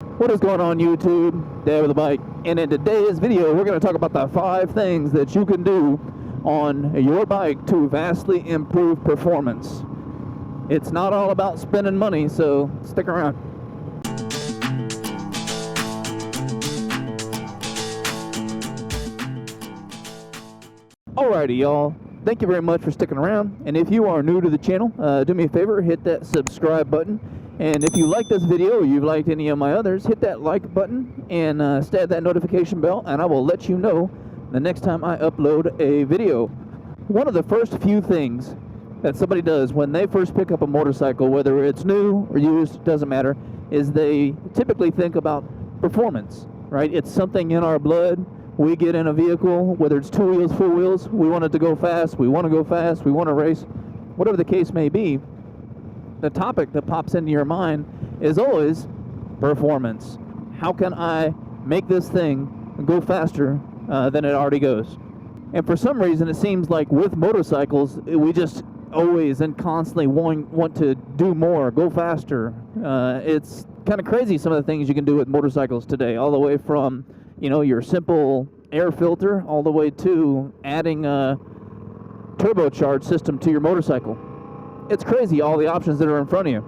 What is going on YouTube? Dad with a bike. And in today's video, we're going to talk about the 5 things that you can do on your bike to vastly improve performance. It's not all about spending money, so stick around. Alrighty, y'all. Thank you very much for sticking around. And if you are new to the channel, do me a favor, hit that subscribe button. And if you like this video or you've liked any of my others, hit that like button and stab that notification bell, and I will let you know the next time I upload a video. One of the first few things that somebody does when they first pick up a motorcycle, whether it's new or used, doesn't matter, is they typically think about performance, right? It's something in our blood. We get in a vehicle, whether it's 2 wheels, 4 wheels, we want it to go fast, we want to go fast, we want to race, whatever the case may be. The topic that pops into your mind is always performance. How can I make this thing go faster than it already goes? And for some reason, it seems like with motorcycles, we just always and constantly want to do more, go faster. It's kind of crazy some of the things you can do with motorcycles today, all the way from, you know, your simple air filter all the way to adding a turbocharged system to your motorcycle. It's crazy all the options that are in front of you.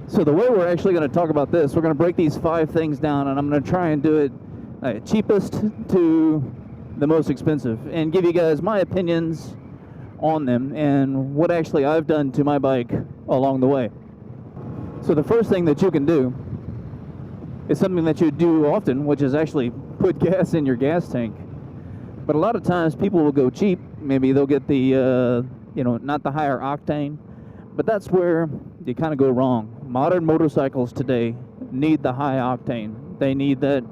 So the way we're actually going to talk about this, we're going to break these 5 things down, and I'm going to try and do it cheapest to the most expensive and give you guys my opinions on them and what actually I've done to my bike along the way. So the first thing that you can do is something that you do often, which is actually put gas in your gas tank. But a lot of times people will go cheap. Maybe they'll get the not the higher octane, but that's where you kind of go wrong. Modern motorcycles today need the high octane. They need that,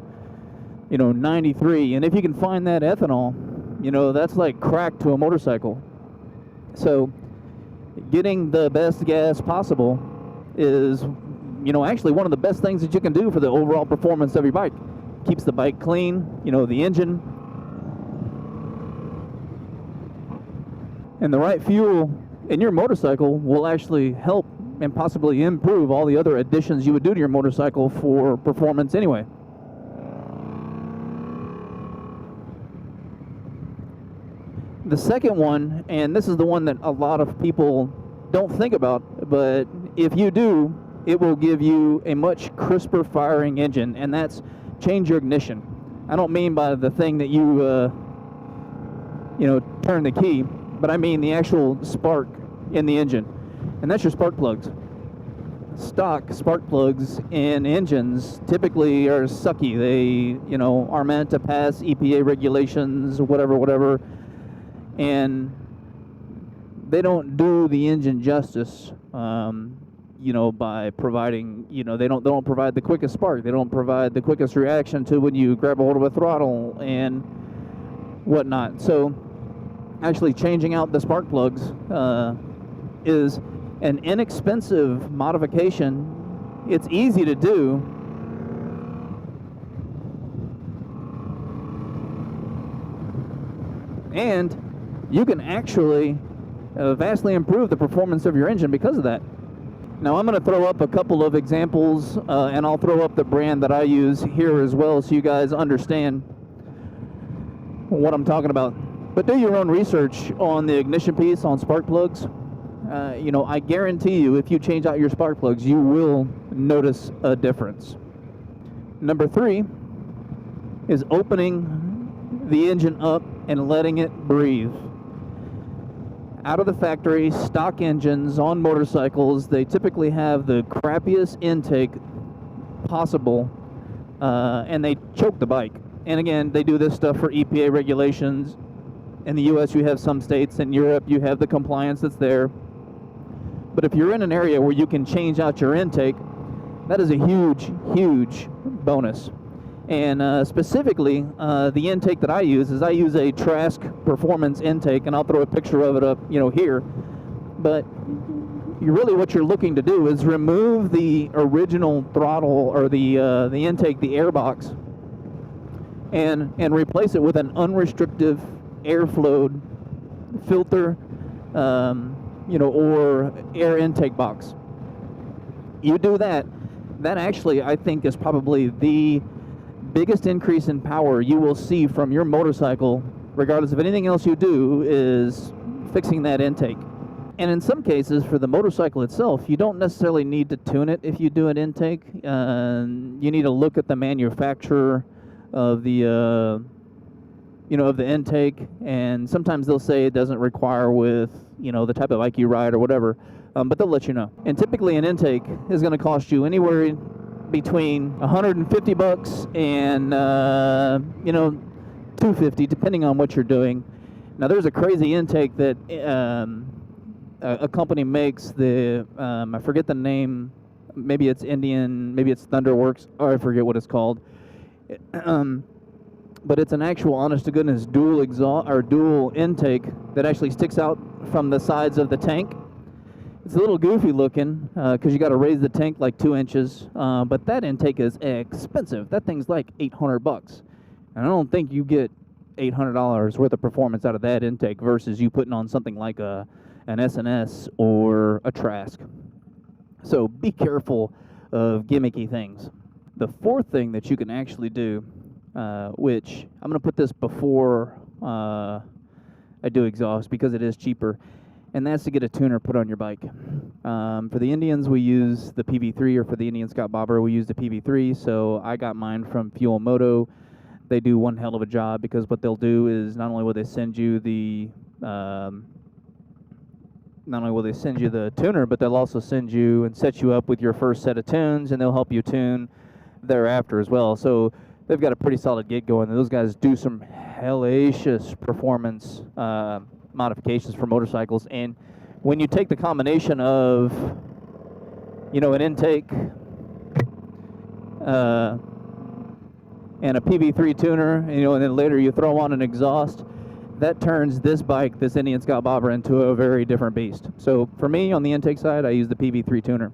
93. And if you can find that ethanol, that's like crack to a motorcycle. So getting the best gas possible is, actually one of the best things that you can do for the overall performance of your bike. Keeps the bike clean, the engine. And the right fuel in your motorcycle will actually help and possibly improve all the other additions you would do to your motorcycle for performance anyway. The second one, and this is the one that a lot of people don't think about, but if you do, it will give you a much crisper firing engine, and that's change your ignition. I don't mean by the thing that you turn the key, but I mean the actual spark in the engine, and that's your spark plugs. Stock spark plugs in engines typically are sucky. They, are meant to pass EPA regulations, whatever, and they don't do the engine justice, by providing, they don't provide the quickest spark. They don't provide the quickest reaction to when you grab a hold of a throttle and whatnot. So actually changing out the spark plugs is an inexpensive modification. It's easy to do. And you can actually vastly improve the performance of your engine because of that. Now I'm going to throw up a couple of examples, and I'll throw up the brand that I use here as well so you guys understand what I'm talking about. But do your own research on the ignition piece, on spark plugs. I guarantee you if you change out your spark plugs, you will notice a difference. Number 3 is opening the engine up and letting it breathe. Out of the factory, stock engines on motorcycles, they typically have the crappiest intake possible, and they choke the bike. And again, they do this stuff for EPA regulations. In the US, you have some states. In Europe, you have the compliance that's there. But if you're in an area where you can change out your intake, that is a huge, huge bonus. And specifically, the intake that I use is a Trask Performance intake, and I'll throw a picture of it up, here. But what you're looking to do is remove the original throttle or the intake, the air box, and replace it with an unrestricted airflow filter, or air intake box. You do that, that actually, I think, is probably the biggest increase in power you will see from your motorcycle, regardless of anything else you do, is fixing that intake. And in some cases, for the motorcycle itself, you don't necessarily need to tune it if you do an intake. You need to look at the manufacturer of the of the intake, and sometimes they'll say it doesn't require with the type of bike you ride or whatever, but they'll let you know. And typically an intake is going to cost you anywhere between $150 and $250, depending on what you're doing. Now there's a crazy intake that a company makes. I forget the name. Maybe it's Indian, maybe it's Thunderworks, or I forget what it's called. But it's an actual, honest-to-goodness dual exhaust or dual intake that actually sticks out from the sides of the tank. It's a little goofy looking because you got to raise the tank like 2 inches. But that intake is expensive. That thing's like $800, and I don't think you get $800 worth of performance out of that intake versus you putting on something like an S&S or a Trask. So be careful of gimmicky things. The fourth thing that you can actually do, which I'm going to put this before I do exhaust because it is cheaper, and that's to get a tuner put on your bike. For the Indians, we use the PV3, or for the Indian Scout Bobber, we use the PV3, so I got mine from Fuel Moto. They do one hell of a job because what they'll do is not only will they send you the tuner, but they'll also send you and set you up with your first set of tunes, and they'll help you tune thereafter as well. So they've got a pretty solid gig going. Those guys do some hellacious performance modifications for motorcycles. And when you take the combination of, an intake and a PV3 tuner, and then later you throw on an exhaust, that turns this bike, this Indian Scout Bobber, into a very different beast. So for me, on the intake side, I use the PV3 tuner.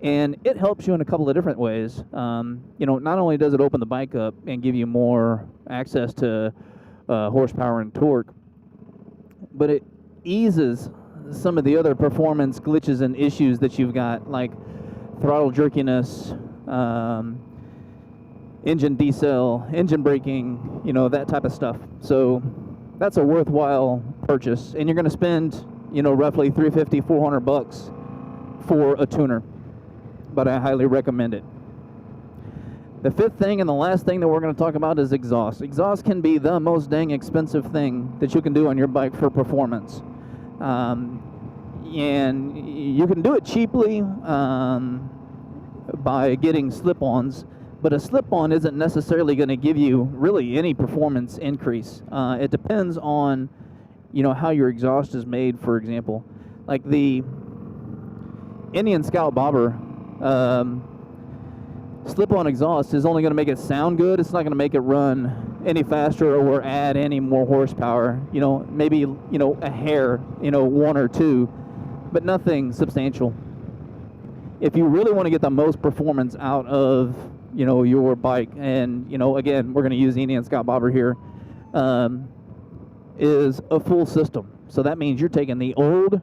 And it helps you in a couple of different ways. Not only does it open the bike up and give you more access to horsepower and torque, but it eases some of the other performance glitches and issues that you've got, like throttle jerkiness, engine decel, engine braking, that type of stuff. So that's a worthwhile purchase, and you're going to spend, roughly $350, $400 for a tuner. But I highly recommend it. The fifth thing and the last thing that we're going to talk about is exhaust. Exhaust can be the most dang expensive thing that you can do on your bike for performance. And you can do it cheaply by getting slip-ons, but a slip-on isn't necessarily going to give you really any performance increase. It depends on, how your exhaust is made, for example. Like the Indian Scout Bobber, slip-on exhaust is only going to make it sound good. It's not going to make it run any faster or add any more horsepower. Maybe a hair, 1 or 2, but nothing substantial. If you really want to get the most performance out of your bike, and again, we're going to use the Indian Scout Bobber here, is a full system. So that means you're taking the old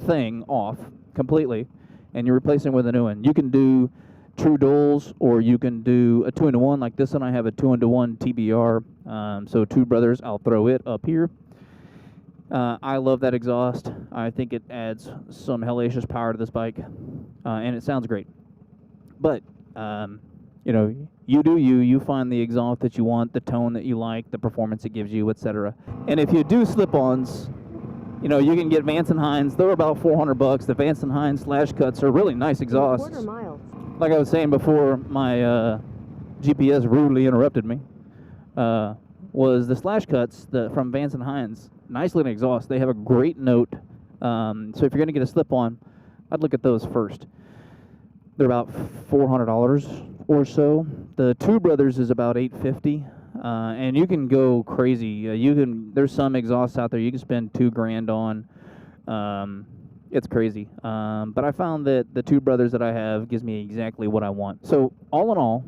thing off completely and you're replacing it with a new one. You can do true duals, or you can do a 2-in-1 like this one. I have a 2-in-1 TBR, so Two Brothers. I'll throw it up here. I love that exhaust. I think it adds some hellacious power to this bike, and it sounds great. But you do you find the exhaust that you want, the tone that you like, the performance it gives you, etc. And if you do slip-ons, you can get Vance & Hines. They're about $400. The Vance & Hines slash cuts are really nice exhausts. Like I was saying before, my GPS rudely interrupted me. Was the slash cuts from Vance & Hines. Nice little exhaust. They have a great note. So if you're going to get a slip-on, I'd look at those first. They're about $400 or so. The Two Brothers is about $850. And you can go crazy. There's some exhausts out there you can spend $2,000 on. It's crazy. But I found that the Two Brothers that I have gives me exactly what I want. So all in all,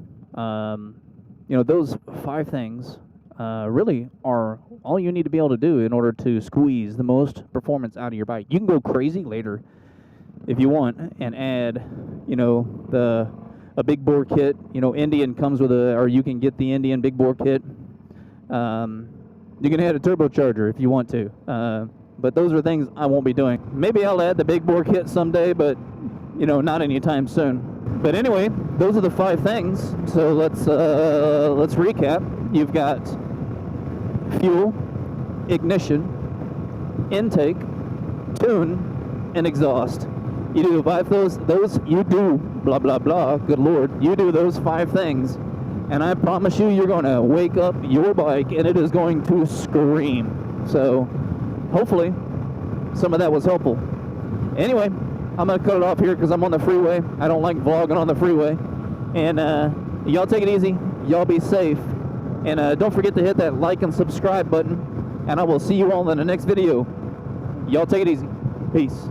those 5 things really are all you need to be able to do in order to squeeze the most performance out of your bike. You can go crazy later if you want and add, the a big bore kit. You know, Indian comes with or you can get the Indian big bore kit. You can add a turbocharger if you want to. But those are things I won't be doing. Maybe I'll add the big bore kit someday, but you know, not anytime soon. But anyway, those are the 5 things. So let's recap. You've got fuel, ignition, intake, tune, and exhaust. You do 5 those you do blah blah blah, good lord, you do those 5 things, and I promise you, you're going to wake up your bike and it is going to scream. So hopefully some of that was helpful. Anyway, I'm going to cut it off here because I'm on the freeway. I don't like vlogging on the freeway. And y'all take it easy, y'all be safe, and don't forget to hit that like and subscribe button, and I will see you all in the next video. Y'all take it easy. Peace.